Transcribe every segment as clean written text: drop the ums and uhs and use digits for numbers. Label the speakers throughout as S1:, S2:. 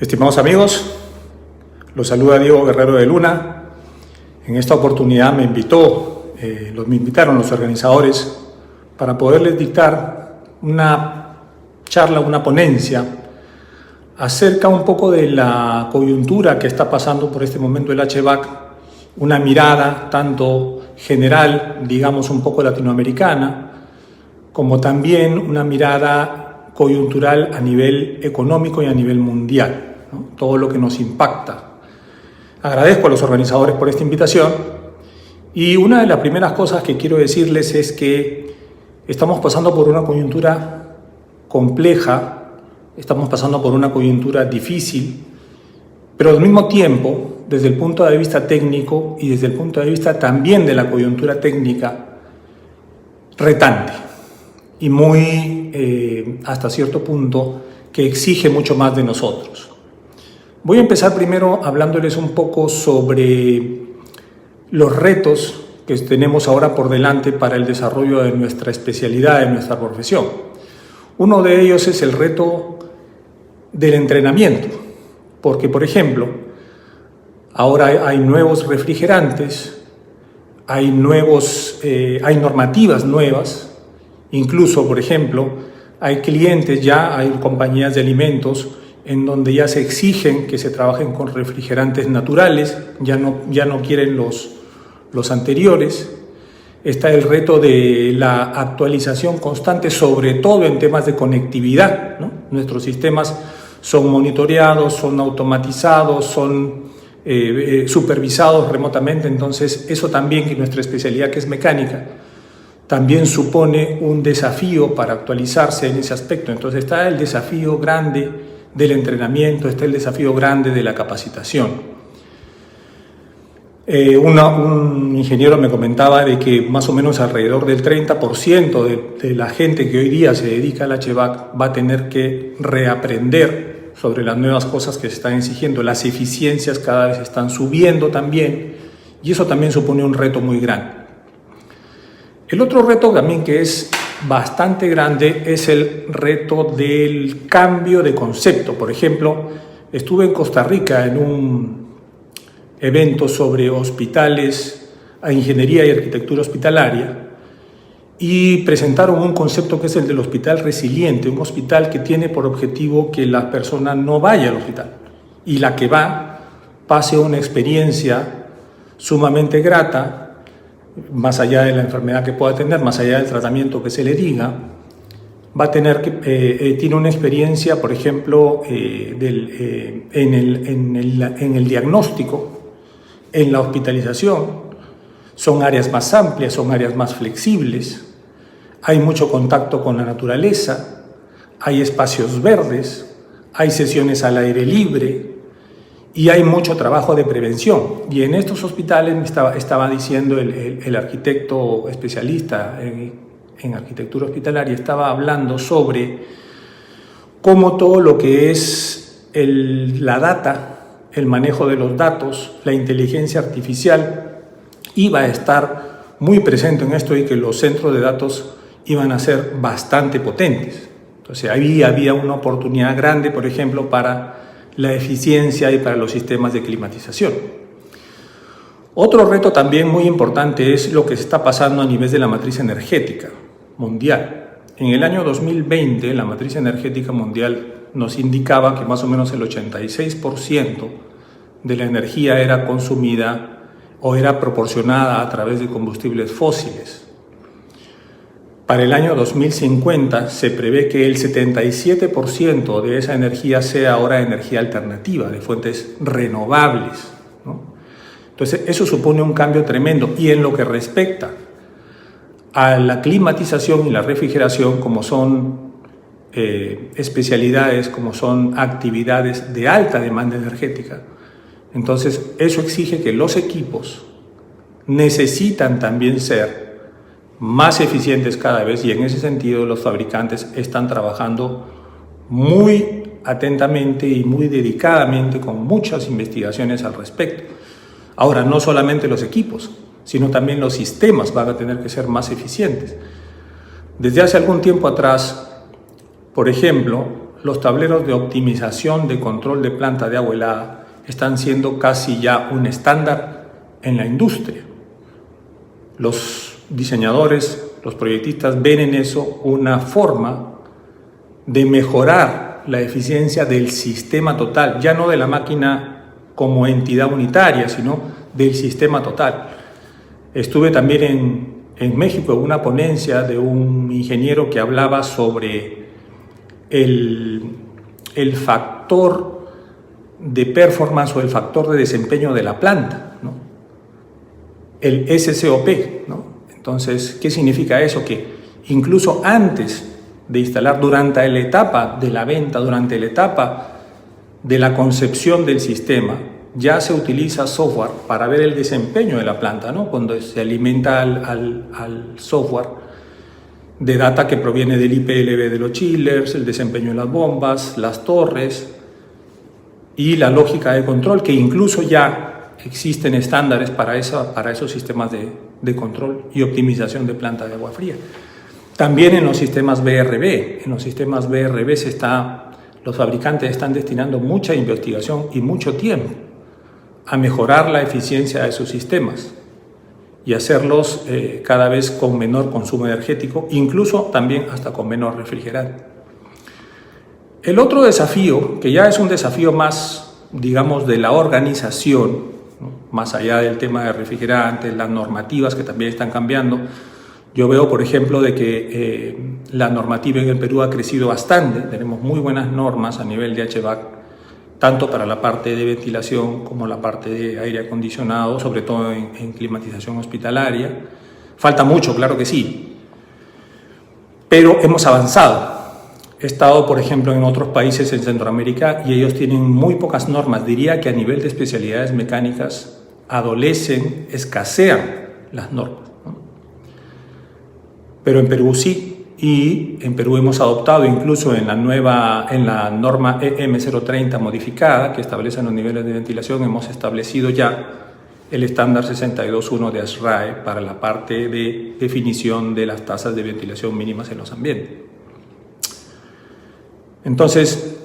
S1: Estimados amigos, los saluda Diego Guerrero de Luna. En esta oportunidad me invitaron los organizadores para poderles dictar una charla, una ponencia acerca un poco de la coyuntura que está pasando por este momento el HVAC, una mirada tanto general, digamos un poco latinoamericana, como también una mirada coyuntural a nivel económico y a nivel mundial, ¿no? Todo lo que nos impacta. Agradezco a los organizadores por esta invitación y una de las primeras cosas que quiero decirles es que estamos pasando por una coyuntura compleja, estamos pasando por una coyuntura difícil, pero al mismo tiempo, desde el punto de vista técnico y desde el punto de vista también de la coyuntura técnica, retante y muy, hasta cierto punto, que exige mucho más de nosotros. Voy a empezar primero hablándoles un poco sobre los retos que tenemos ahora por delante para el desarrollo de nuestra especialidad, de nuestra profesión. Uno de ellos es el reto del entrenamiento, porque, por ejemplo, ahora hay nuevos refrigerantes, hay normativas nuevas, incluso, por ejemplo, hay clientes ya, hay compañías de alimentos en donde ya se exigen que se trabajen con refrigerantes naturales, ya no quieren los anteriores. Está el reto de la actualización constante, sobre todo en temas de conectividad, ¿no? Nuestros sistemas son monitoreados, son automatizados, son supervisados remotamente, entonces eso también, que nuestra especialidad que es mecánica, también supone un desafío para actualizarse en ese aspecto. Entonces está el desafío grande del entrenamiento, está el desafío grande de la capacitación. Un ingeniero me comentaba de que más o menos alrededor del 30% de la gente que hoy día se dedica al HVAC va a tener que reaprender sobre las nuevas cosas que se están exigiendo. Las eficiencias cada vez están subiendo también y eso también supone un reto muy grande. El otro reto también que es bastante grande es el reto del cambio de concepto. Por ejemplo, estuve en Costa Rica en un evento sobre hospitales, ingeniería y arquitectura hospitalaria, y presentaron un concepto que es el del hospital resiliente, un hospital que tiene por objetivo que la persona no vaya al hospital y la que va pase una experiencia sumamente grata, más allá de la enfermedad que pueda tener, más allá del tratamiento que se le diga, va a tener tiene una experiencia, por ejemplo, en el diagnóstico, en la hospitalización. Son áreas más amplias, son áreas más flexibles, hay mucho contacto con la naturaleza, hay espacios verdes, hay sesiones al aire libre y hay mucho trabajo de prevención. Y en estos hospitales, estaba diciendo el arquitecto especialista en arquitectura hospitalaria, estaba hablando sobre cómo todo lo que es la data, el manejo de los datos, la inteligencia artificial, iba a estar muy presente en esto y que los centros de datos iban a ser bastante potentes. Entonces ahí había una oportunidad grande, por ejemplo, para la eficiencia y para los sistemas de climatización. Otro reto también muy importante es lo que se está pasando a nivel de la matriz energética mundial. En el año 2020, la matriz energética mundial nos indicaba que más o menos el 86% de la energía era consumida o era proporcionada a través de combustibles fósiles. Para el año 2050 se prevé que el 77% de esa energía sea ahora energía alternativa, de fuentes renovables, ¿no? Entonces eso supone un cambio tremendo. Y en lo que respecta a la climatización y la refrigeración, como son especialidades, como son actividades de alta demanda energética, entonces eso exige que los equipos necesitan también ser más eficientes cada vez, y en ese sentido los fabricantes están trabajando muy atentamente y muy dedicadamente con muchas investigaciones al respecto. Ahora, no solamente los equipos, sino también los sistemas van a tener que ser más eficientes. Desde hace algún tiempo atrás, por ejemplo, los tableros de optimización de control de planta de agua helada están siendo casi ya un estándar en la industria. Los diseñadores, los proyectistas ven en eso una forma de mejorar la eficiencia del sistema total, ya no de la máquina como entidad unitaria, sino del sistema total. Estuve también en México en una ponencia de un ingeniero que hablaba sobre el factor de performance o el factor de desempeño de la planta, ¿no? El SCOP, ¿no? Entonces, ¿qué significa eso? Que incluso antes de instalar, durante la etapa de la venta, durante la etapa de la concepción del sistema, ya se utiliza software para ver el desempeño de la planta, ¿no? Cuando se alimenta al software de data que proviene del IPLB de los chillers, el desempeño de las bombas, las torres y la lógica de control, que incluso ya existen estándares para esos sistemas de control y optimización de planta de agua fría. También en los sistemas BRB, los fabricantes están destinando mucha investigación y mucho tiempo a mejorar la eficiencia de sus sistemas y hacerlos cada vez con menor consumo energético, incluso también hasta con menor refrigerante. El otro desafío, que ya es un desafío más, digamos, de la organización, ¿no? Más allá del tema de refrigerantes, las normativas que también están cambiando. Yo veo, por ejemplo, de que la normativa en el Perú ha crecido bastante. Tenemos muy buenas normas a nivel de HVAC, tanto para la parte de ventilación como la parte de aire acondicionado, sobre todo en climatización hospitalaria. Falta mucho, claro que sí, pero hemos avanzado. He estado, por ejemplo, en otros países en Centroamérica y ellos tienen muy pocas normas. Diría que a nivel de especialidades mecánicas adolecen, escasean las normas, ¿no? Pero en Perú sí, y en Perú hemos adoptado incluso en la norma EM030 modificada, que establece los niveles de ventilación, hemos establecido ya el estándar 62.1 de ASRAE para la parte de definición de las tasas de ventilación mínimas en los ambientes. Entonces,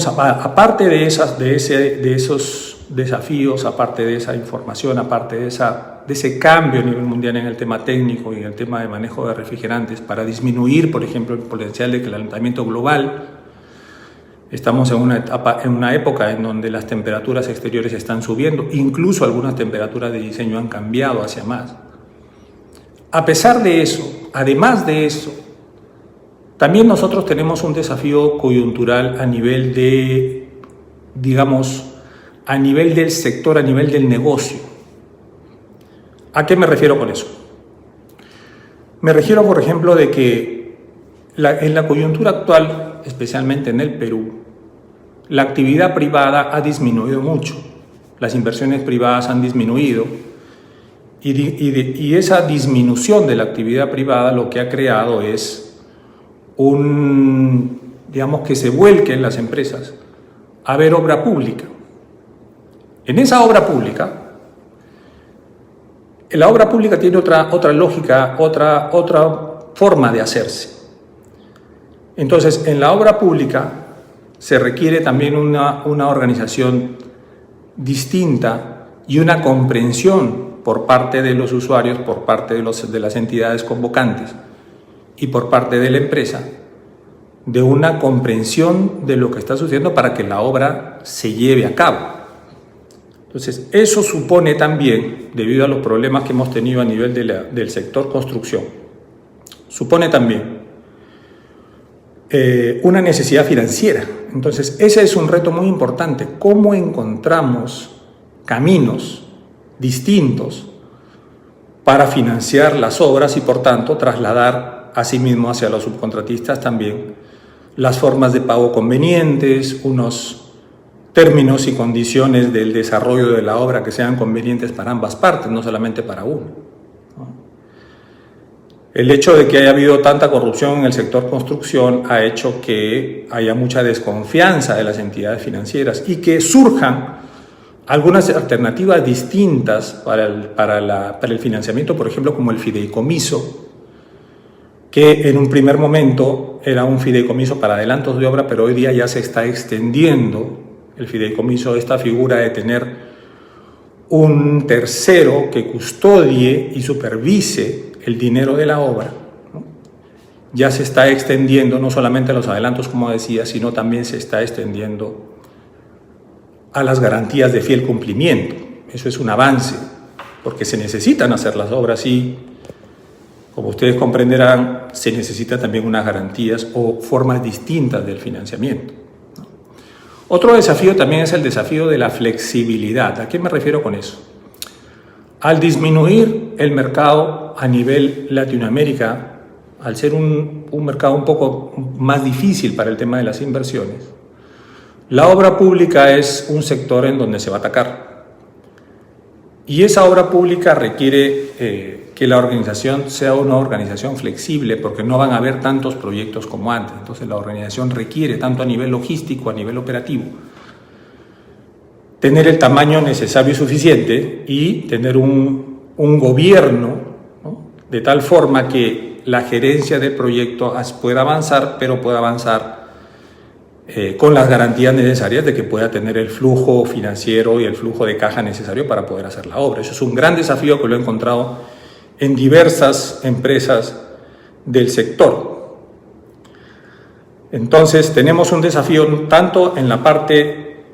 S1: aparte de esos desafíos, aparte de esa información, aparte de ese cambio a nivel mundial en el tema técnico y en el tema de manejo de refrigerantes para disminuir, por ejemplo, el potencial de calentamiento global, estamos en una época en donde las temperaturas exteriores están subiendo, incluso algunas temperaturas de diseño han cambiado hacia más. A pesar de eso, además de eso, también nosotros tenemos un desafío coyuntural a nivel de, digamos, a nivel del sector, a nivel del negocio. ¿A qué me refiero con eso? Me refiero, por ejemplo, de que en la coyuntura actual, especialmente en el Perú, la actividad privada ha disminuido mucho. Las inversiones privadas han disminuido y esa disminución de la actividad privada lo que ha creado es digamos, que se vuelquen las empresas a ver obra pública. En esa obra pública, la obra pública tiene otra lógica, otra forma de hacerse. Entonces, en la obra pública se requiere también una organización distinta y una comprensión por parte de los usuarios, por parte de las entidades convocantes y por parte de la empresa, de una comprensión de lo que está sucediendo para que la obra se lleve a cabo. Entonces, eso supone también, debido a los problemas que hemos tenido a nivel del sector construcción, supone también una necesidad financiera. Entonces, ese es un reto muy importante. ¿Cómo encontramos caminos distintos para financiar las obras y, por tanto, trasladar asimismo hacia los subcontratistas también las formas de pago convenientes, unos términos y condiciones del desarrollo de la obra que sean convenientes para ambas partes, no solamente para uno, ¿no? El hecho de que haya habido tanta corrupción en el sector construcción ha hecho que haya mucha desconfianza de las entidades financieras y que surjan algunas alternativas distintas para el financiamiento, por ejemplo, como el fideicomiso, que en un primer momento era un fideicomiso para adelantos de obra, pero hoy día ya se está extendiendo el fideicomiso, esta figura de tener un tercero que custodie y supervise el dinero de la obra, ¿no? Ya se está extendiendo no solamente a los adelantos, como decía, sino también se está extendiendo a las garantías de fiel cumplimiento. Eso es un avance, porque se necesitan hacer las obras y, como ustedes comprenderán, se necesitan también unas garantías o formas distintas del financiamiento, ¿no? Otro desafío también es el desafío de la flexibilidad. ¿A qué me refiero con eso? Al disminuir el mercado a nivel Latinoamérica, al ser un mercado un poco más difícil para el tema de las inversiones, la obra pública es un sector en donde se va a atacar. Y esa obra pública requiere que la organización sea una organización flexible, porque no van a haber tantos proyectos como antes. Entonces la organización requiere, tanto a nivel logístico, a nivel operativo, tener el tamaño necesario y suficiente y tener un gobierno, ¿no?, de tal forma que la gerencia del proyecto pueda avanzar, pero pueda avanzar con las garantías necesarias de que pueda tener el flujo financiero y el flujo de caja necesario para poder hacer la obra. Eso es un gran desafío que lo he encontrado en diversas empresas del sector. Entonces tenemos un desafío tanto en la parte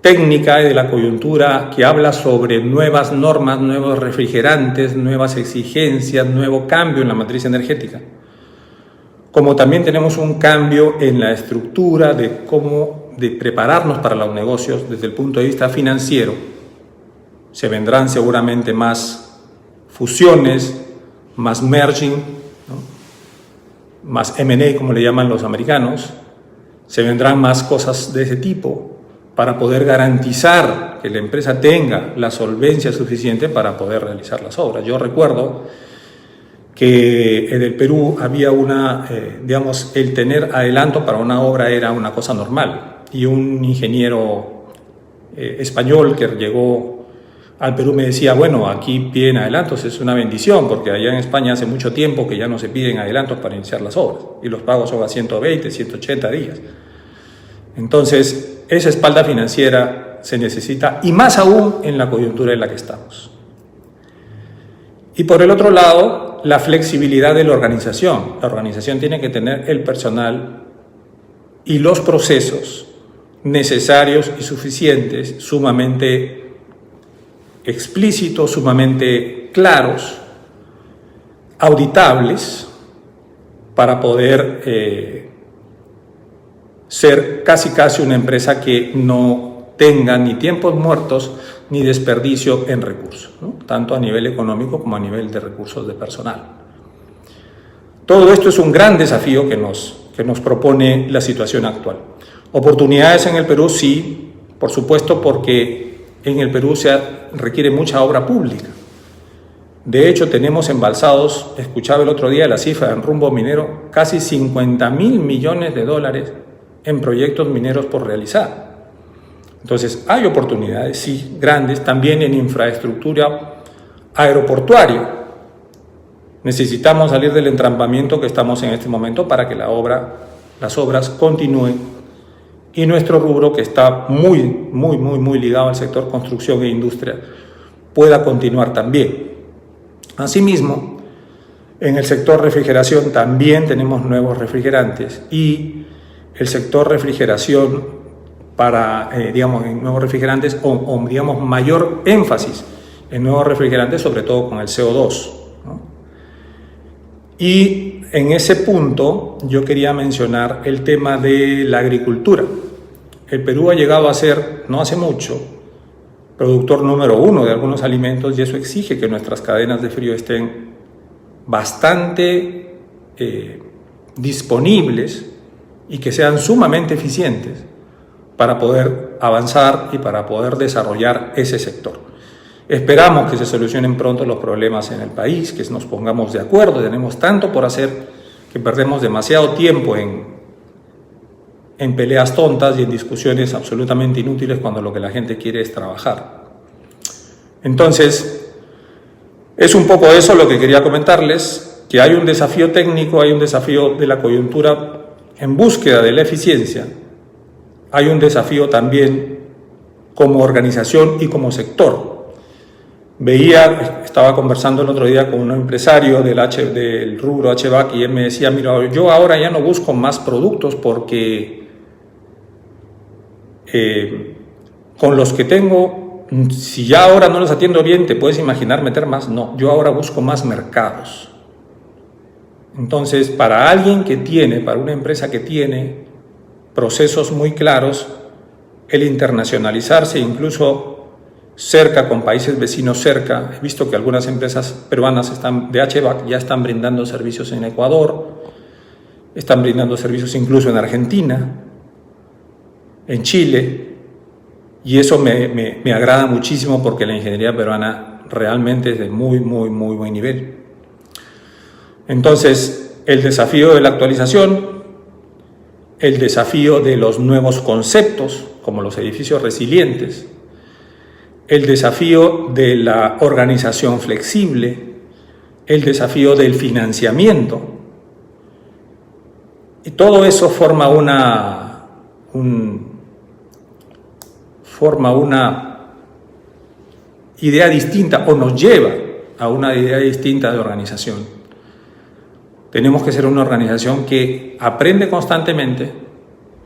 S1: técnica de la coyuntura, que habla sobre nuevas normas, nuevos refrigerantes, nuevas exigencias, nuevo cambio en la matriz energética, como también tenemos un cambio en la estructura de prepararnos para los negocios desde el punto de vista financiero. Se vendrán seguramente más fusiones, más merging, ¿no?, más M&A, como le llaman los americanos. Se vendrán más cosas de ese tipo para poder garantizar que la empresa tenga la solvencia suficiente para poder realizar las obras. Yo recuerdo que en el Perú había el tener adelanto para una obra era una cosa normal, y un ingeniero español que llegó al Perú me decía, bueno, aquí piden adelantos, es una bendición, porque allá en España hace mucho tiempo que ya no se piden adelantos para iniciar las obras, y los pagos son a 120, 180 días. Entonces, esa espalda financiera se necesita, y más aún en la coyuntura en la que estamos. Y por el otro lado, la flexibilidad de la organización. La organización tiene que tener el personal y los procesos necesarios y suficientes, sumamente explícitos, sumamente claros, auditables, para poder ser casi una empresa que no tenga ni tiempos muertos ni desperdicio en recursos, ¿no?, tanto a nivel económico como a nivel de recursos de personal. Todo esto es un gran desafío que nos propone la situación actual. Oportunidades en el Perú, sí, por supuesto, porque en el Perú se requiere mucha obra pública. De hecho, tenemos embalsados, escuchaba el otro día la cifra en rumbo minero, casi 50.000 millones de dólares en proyectos mineros por realizar. Entonces, hay oportunidades, sí, grandes, también en infraestructura aeroportuaria. Necesitamos salir del entrampamiento que estamos en este momento para que las obras continúen, y nuestro rubro, que está muy ligado al sector construcción e industria, pueda continuar también. Asimismo, en el sector refrigeración también tenemos nuevos refrigerantes, y el sector refrigeración en nuevos refrigerantes o mayor énfasis en nuevos refrigerantes, sobre todo con el CO2, ¿no? Y en ese punto yo quería mencionar el tema de la agricultura. El Perú ha llegado a ser, no hace mucho, productor número 1 de algunos alimentos, y eso exige que nuestras cadenas de frío estén bastante disponibles y que sean sumamente eficientes para poder avanzar y para poder desarrollar ese sector. Esperamos que se solucionen pronto los problemas en el país, que nos pongamos de acuerdo. Tenemos tanto por hacer que perdemos demasiado tiempo en peleas tontas y en discusiones absolutamente inútiles, cuando lo que la gente quiere es trabajar. Entonces, es un poco eso lo que quería comentarles. que hay un desafío técnico, hay un desafío de la coyuntura en búsqueda de la eficiencia, hay un desafío también como organización y como sector. Estaba conversando el otro día con un empresario del rubro HVAC y él me decía, mira, yo ahora ya no busco más productos porque con los que tengo, si ya ahora no los atiendo bien, te puedes imaginar meter más. No, yo ahora busco más mercados. Entonces, para una empresa que tiene procesos muy claros, el internacionalizarse, incluso cerca, con países vecinos cerca. He visto que algunas empresas peruanas de HVAC ya están brindando servicios en Ecuador, están brindando servicios incluso en Argentina, en Chile, y eso me agrada muchísimo porque la ingeniería peruana realmente es de muy buen nivel. Entonces, el desafío de la actualización, el desafío de los nuevos conceptos, como los edificios resilientes, el desafío de la organización flexible, el desafío del financiamiento. Y todo eso forma una idea distinta, o nos lleva a una idea distinta de organización. Tenemos que ser una organización que aprende constantemente,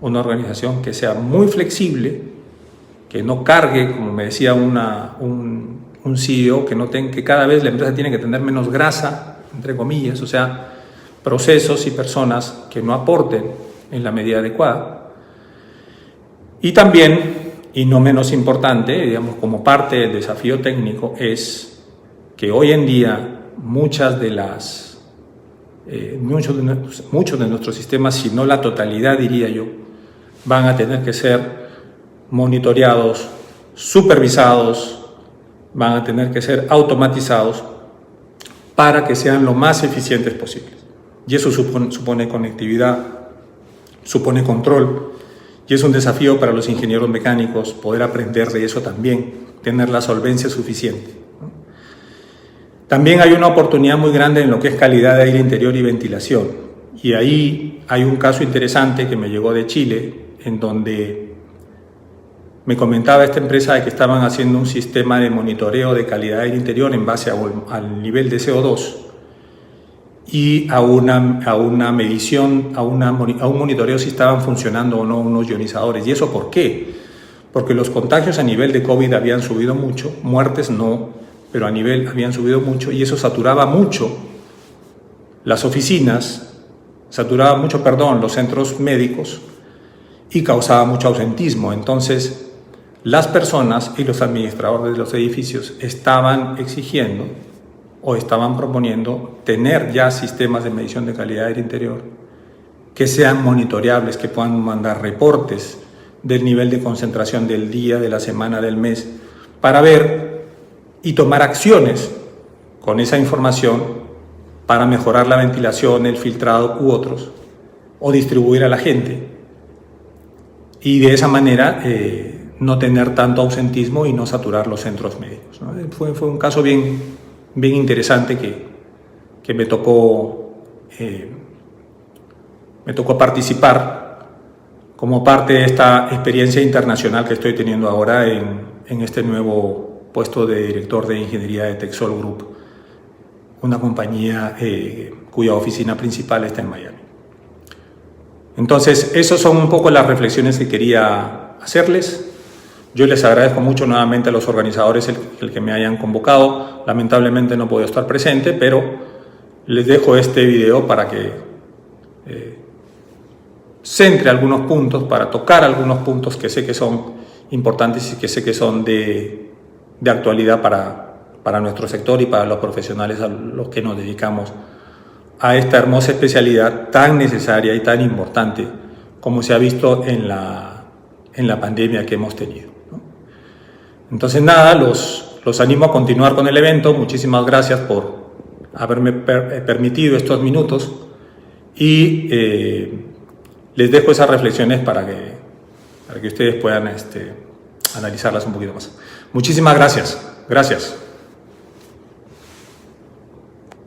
S1: una organización que sea muy flexible, que no cargue, como me decía un CEO, que cada vez la empresa tiene que tener menos grasa, entre comillas, o sea, procesos y personas que no aporten en la medida adecuada. Y también, y no menos importante, digamos, como parte del desafío técnico, es que hoy en día muchos de nuestros sistemas, si no la totalidad, diría yo, van a tener que ser monitoreados, supervisados, van a tener que ser automatizados para que sean lo más eficientes posibles. Y eso supone conectividad, supone control, y es un desafío para los ingenieros mecánicos poder aprender de eso también, tener la solvencia suficiente. También hay una oportunidad muy grande en lo que es calidad de aire interior y ventilación. Y ahí hay un caso interesante que me llegó de Chile, en donde me comentaba esta empresa de que estaban haciendo un sistema de monitoreo de calidad de aire interior en base al nivel de CO2 y a una medición, a un monitoreo si estaban funcionando o no unos ionizadores. ¿Y eso por qué? Porque los contagios a nivel de COVID habían subido mucho, muertes no, pero a nivel habían subido mucho, y eso saturaba mucho las oficinas, los centros médicos, y causaba mucho ausentismo. Entonces, las personas y los administradores de los edificios estaban exigiendo o estaban proponiendo tener ya sistemas de medición de calidad de aire interior que sean monitoreables, que puedan mandar reportes del nivel de concentración del día, de la semana, del mes, para ver y tomar acciones con esa información para mejorar la ventilación, el filtrado u otros, o distribuir a la gente. Y de esa manera no tener tanto ausentismo y no saturar los centros médicos, ¿no? Fue un caso bien interesante que me tocó participar como parte de esta experiencia internacional que estoy teniendo ahora en este nuevo puesto de director de ingeniería de Texol Group, una compañía cuya oficina principal está en Miami. Entonces, esas son un poco las reflexiones que quería hacerles. Yo les agradezco mucho nuevamente a los organizadores el que me hayan convocado. Lamentablemente no puedo estar presente, pero les dejo este video para que centre algunos puntos, para tocar algunos puntos que sé que son importantes y que sé que son de actualidad para nuestro sector y para los profesionales a los que nos dedicamos a esta hermosa especialidad tan necesaria y tan importante como se ha visto en la pandemia que hemos tenido, ¿no? Entonces nada, los animo a continuar con el evento. Muchísimas gracias por haberme permitido estos minutos y les dejo esas reflexiones para que ustedes puedan analizarlas un poquito más. Muchísimas gracias. Gracias.